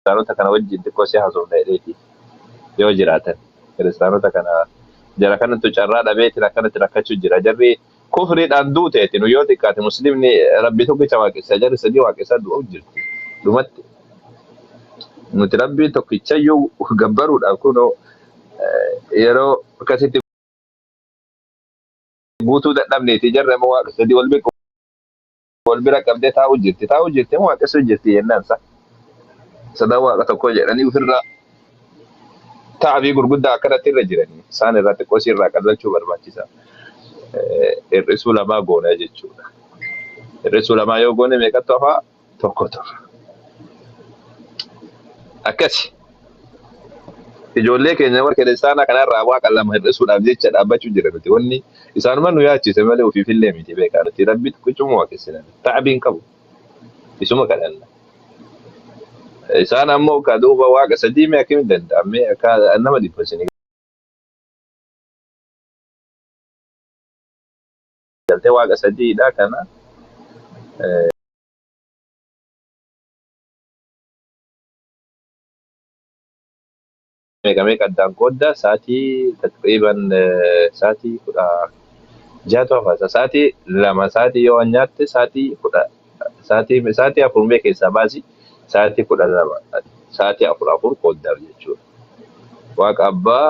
kiristaanota kana wajjin xiqqoo si haasofna jedheeti yoo jiraatan kiristaanota kana jara kanattu carraa dhabeetiin akkanatti rakkachuu jira jarri kufriidhaan duuteetiin yoo xiqqaate muslimni rabbi tokkicha waaqessa jarri sadii waaqessaa du'u jirti dhumatti nuti rabbi tokkichayyuu gabbaruudhaaf kunoo yeroo akkasitti guutuu dadhabneeti jarri amma waaqa sadii wal bira qabdee taa'u jirti waaqessuu jirti jennaan sadan waaqa tokko jedhanii ofirraa ta'abii gurguddaa akkanatti irra jiranii isaan irraa xiqqoo irraa qadachuu barbaachisa. Hir'isuu lamaa goona jechuudha. Hir'isuu lamaa yoo goone meeqatu hafaa tokko tofa. Akkasi ijoollee keenya warra kiristaanaa kanarraa waaqa lama hir'isuudhaaf jecha dhaabbachuu jira nuti wanni isaanuma nu yaachise malee ofiifillee miti beekaa nuti rabbi tokkichuma waaqessina ta'abiin qabu isuma kadhanna. Isaan ammoo ka duuba waaqa sadii mee akkamiin danda'amee akka nama dhibbasini galtee waaqa sadiidha kana meeqamee qaddaan qoodda sa'aatii taqriiban sa'aatii 16 hafaasa sa'aatii 2 sa'aatii yoo nyaatte sa'aatii 10 sa'aatii 4 keessaa baasi sa'aatii 12 sa'aatii 4 qooddaaf jechuudha. Waaqa abbaa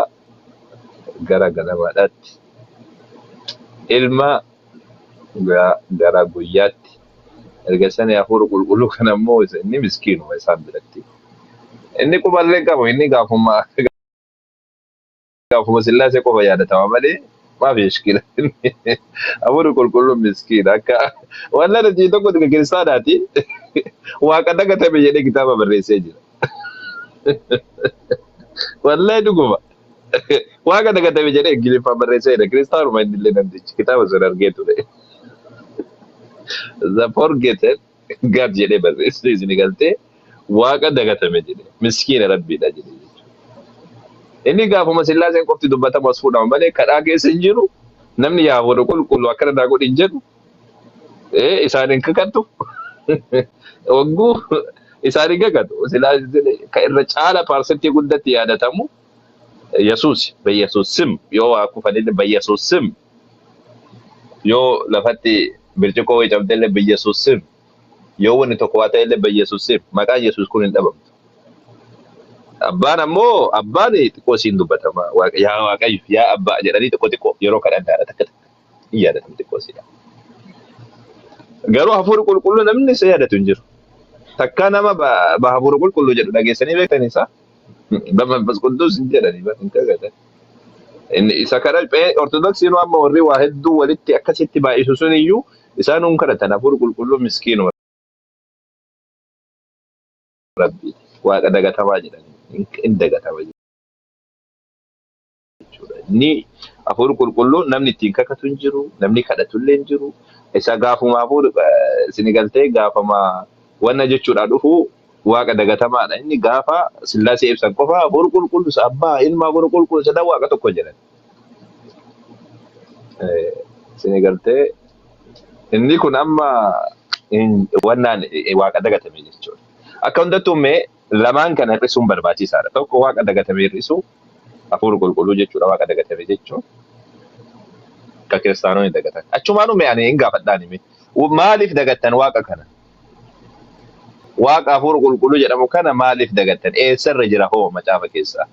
gara ganamaadhaatti ilma gara guyyaatti erga sanii hafuura qulqulluu kana immoo inni miskiinuma isaan biratti inni quballee qabu inni gaafuma sillaasee qofa yaadatama malee maaf yeeshkila hafuura qulqulluu miskiina akka waan nati tokko kiristaanaati waaqa dagatame jedhee kitaaba barreessee jira. Wallahi dhuguma waaqa dagatame jedhee ingiliffaan barreessee jira kiristaanuma inni illee namtichi kitaaba sana argee ture. The forgotten God jedhee barreessee isin galtee waaqa dagatame jedhee miskiina rabbiidha jedhee inni gaafuma sillaaseen qofti dubbatamu as fuudhama malee kadhaa keessa hin jiru namni yaa hafuura qulqulluu akkana naa godhin jedhu isaanin kakattu wagguu isaanin kakatu ka irra caala paarsentii guddatti yaadatamu Yesuus በኢየሱስ ስም yoo waa kufanillee በኢየሱስ ስም yoo lafatti birciqoo way cabdellee በኢየሱስ ስም yoo wanni tokko waa ta'ellee በኢየሱስ ስም maqaan Yesuus kun hin dhabamtu. Abbaan ammoo abbaan xiqqoo siin dubbatama yaa waaqayyo yaa abbaa jedhanii xiqqoo yeroo kadhannaadha takka hin yaadatamu xiqqoo siidha. Garuu hafuura qulqulluu namni isa yaadatu hin jiru. Takka nama hafuura qulqulluu jedhu dhageessanii beektan isaa በመንፈስ ቅዱስ hin jedhanii hin kagatan. Isa kana ortodoksiin amma warri waa hedduu walitti akkasitti baay'isu sun iyyuu isaan hun kadhatan hafuura qulqulluu miskiinuma rabbi waaqa dagatamaa jedhanii hin dagatama jechuudha. Inni hafuura qulqulluu namni ittiin kakatu hin jiru namni kadhatullee hin jiru isa gaafuma hafuura isin galtee gaafama wanna jechuudha dhufu waaqa dagatamaadha inni gaafa sillaasee ibsan qofa hafuura qulqulluu abbaa ilma hafuura qulqulluu sadan waaqa tokko jedhan. Isin galtee inni kun amma wannaan waaqa dagatame jechuudha. Akka hundattuu mee lamaan kana hir'isuun barbaachisaadha. Tokko waaqa dagatame hir'isuu hafuura qulqulluu jechuudha waaqa dagatame jechuun akka kiristaanonni dagatan. Achumaanuu mee ani hin gaafadhaan hime maaliif dagattan waaqa kana? Waaqa hafuura qulqulluu jedhamu kana maaliif dagattan? Eessarra jira hoo macaafa keessaa?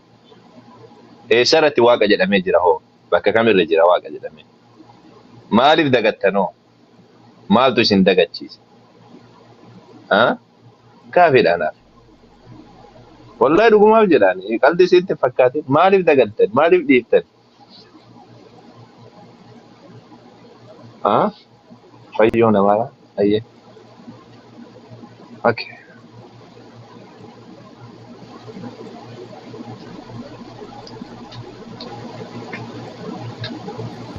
Eessarratti waaqa jedhamee jira hoo? Bakka kamirra jira waaqa jedhamee? Maaliif dagattan hoo? Maaltu isin dagachiise? Kaafiidhaanaaf. Wallahi dhugumaaf jedhaan qalbii isiitti fakkaatin maaliif dagattan? Maaliif dhiiftan? Fayyoo namaadha. Ayyee. Okay.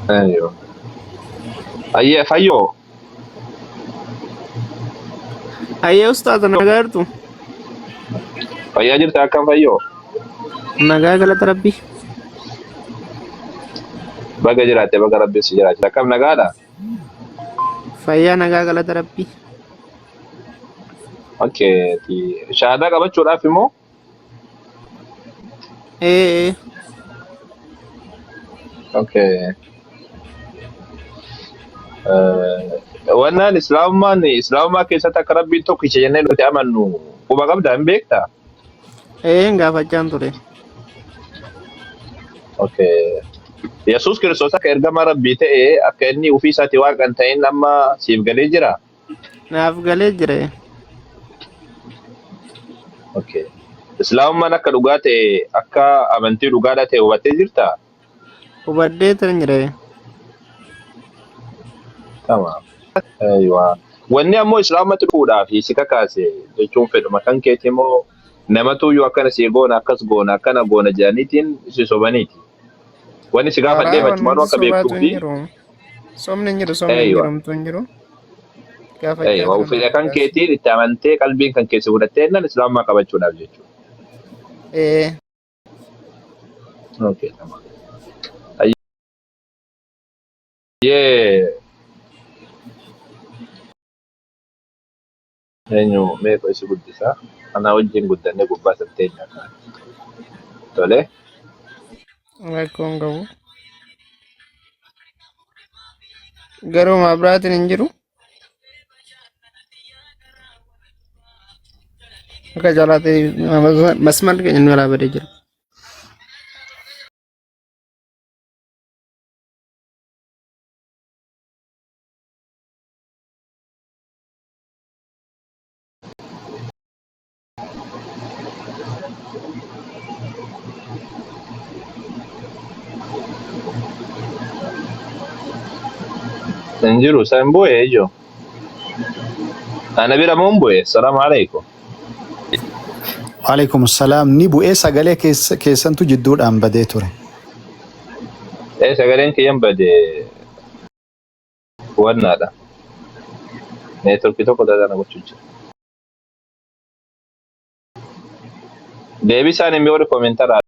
Ayyoo. Ayyee fayyoo. Ayyee ustaaza nagaa jirtu? Fayyaa jirta akkam fayyoo? Nagaa galata rabbii. Baga jiraatte baga rabbi si jiraachisa akkam nagaadha? Fayyaa nagaa galata rabbii. Okay. Shahada qabachuudhaaf immoo Eh, okay. Wannaan Islaamummaa keessatti akka rabbiin tokkicha jennee nuti amannu quba qabdaa hin beektaa? gaafachaan ture. Okay. Yesuus Kiristoos akka ergama rabbii ta'e akka inni ofii isaatii waaqa hin ta'in amma siif galee jira? Naaf galee jire. Okay. Islaamummaan akka dhugaa ta'e akka amantii dhugaadhaa ta'e hubattee jirtaa? Hubadhee tan jire. Tamam. Aywa. Wanni ammoo Islaamatti dhufuudhaaf si kakaase jechuun fedhuma kan keeti immoo namatu iyyuu akkana si goona akkas goona akkana goona jedhaniitiin si sobaniiti. Wanni si gaafadhee machumaan akka beektuu fi Somni hin jiru, somni hin jiru, hin jiru. aywa fedha kan keetiin itti amantee qalbiin kan keessa godhattee jennaan Islaamummaa qabachuudhaaf jechuudha. Okay, tamam. Ayyee. Eenyu meeqa isi guddisaa? Anaa wajjin guddannee gubbaa sabteenya kana. Tole. Rakkoon qabu. Garuu maabiraatiin hin jiru. Akka jalaatee masmalli keenya nu alaa badee jira. Hin jiru san bu'ee ijoo. Ana bira moo hin bu'e? Salaamu alaikum. Waalaikum salaam. Ni bu'ee sagalee keessantu jidduudhaan badee ture. Sagaleen kiyyan badee wannaadha. Neetworkii tokko dalagaa gochuu jira. Deebisaan immoo warri koomentaraa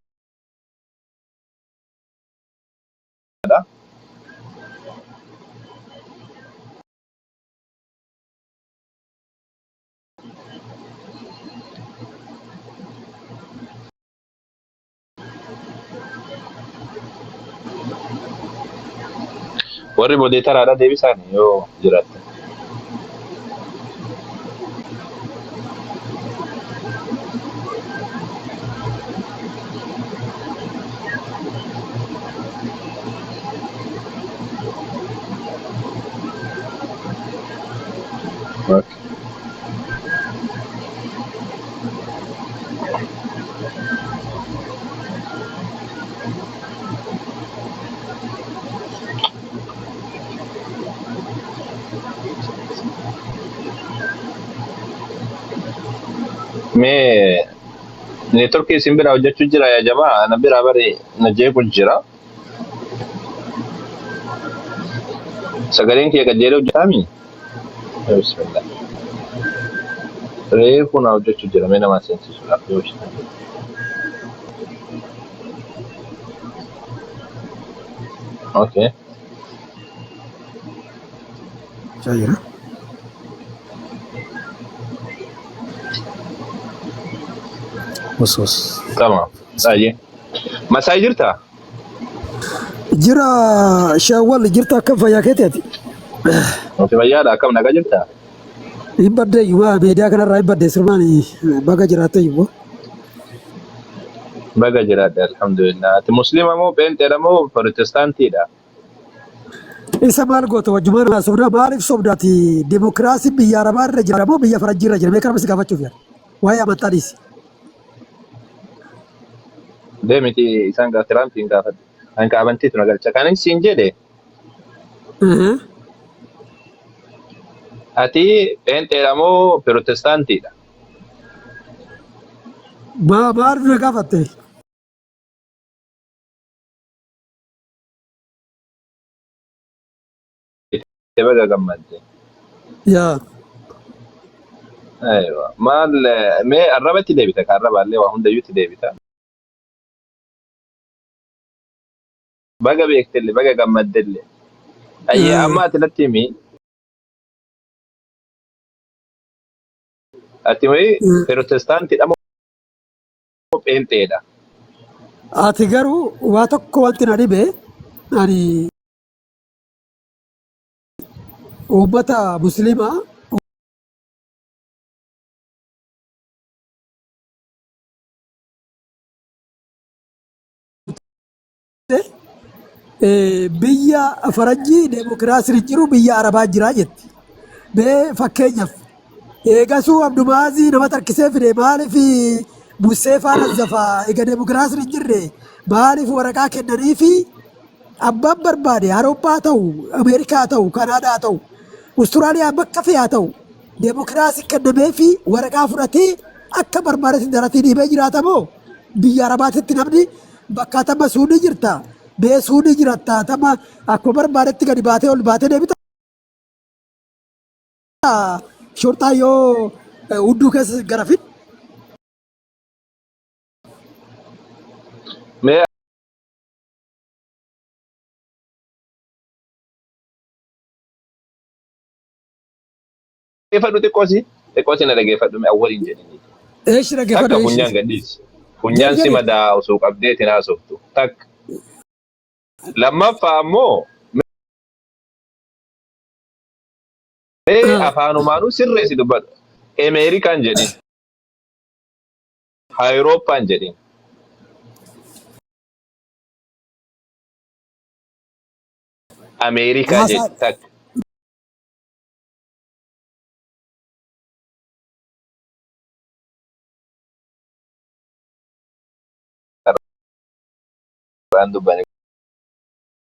warri boodetaraadha deebisaan yoo jiraatte. Okay. Mee neetworkii isin biraa hojjechuu jira yaa jamaa ana biraa bari na jeequ jira. Sagaleen kiyya qajeelee hojjetaami? Bismillah. Reefu na hojjechuu jira mee nama seensisuudhaaf yoo isheen. Okay. Jira. Usus. Tamam. Baay'ee. Masaa jirtaa? Jira shawwal jirta akka fayyaa keeteeti. Ati fayyaadha akkam nagaa jirtaa? Hibbadde yumaa meediyaa kanarraa hibbadde sirmaani baga jiraatte yumoo. Baga jiraadha alhamdulillah. Ati muslima moo peenteedha moo protestaantiidha? Isa maal goota wajjumaan haasofna maaliif sobdaati dimokiraasii biyya arabaa irra jira moo biyya faranjii irra jira mee kana si gaafachuuf yaala. Waa'ee amantaa dhiisi. Deemiti isaan gaafa Tiraampiin gaafadhu. Anka amantiitu na galcha. Kan siin jedhe ati peenteedha moo protestaantiidha? Maaliif na gaafatte? Baga gammadde. Yaa. Aywa. Maal mee arrabatti deebita ka arrabaallee waa hundayyuutti deebita. Baga beektellee baga gammaddellee. Ayyee amma ati natti himi Ati wayi Pirotestaantii dhama pheenxeedha. ati garuu waa tokko wanti na dhibe ani uummata musliimaa biyya faranjii deemokiraasiin jiru biyya arabaa jiraa jetti. Bee fakkeenyaaf eegasuu Abdumaazii nama tarkisee fide maaliif Musee faana zafaa eega deemokiraasiin hin jirre maaliif waraqaa kennanii fi abbaan barbaade Awurooppaa ta'u Ameerikaa ta'u Kanaadaa ta'u Ustaraaliyaa bakka fe'aa ta'u deemokiraasii kennamee fi waraqaa fudhatee akka barbaadetti daratii dhiibee jiraata moo biyya arabaatitti namni bakka tama suudii jirta bee suudii jiratta tama akkuma barbaadetti gadi baatee ol baatee deebita shortaa yoo hudduu keessa garafin Mee dhaggeeffadhu xiqqoosi na dhaggeeffadhu mee awwaliin jedhanii. eeshi Takka dhaggeeffadhu funyaan gadhiisi. Funyaan si madaa osoo qabdeetiin haasoftu. Takka. Lammaffaa ammoo mee afaanumaanuu sirreessi dubbadhu. Ameerikaan jedhin. Awurooppaan jedhin. Ameerikaa jedhin. Takka. Waan dubbanne.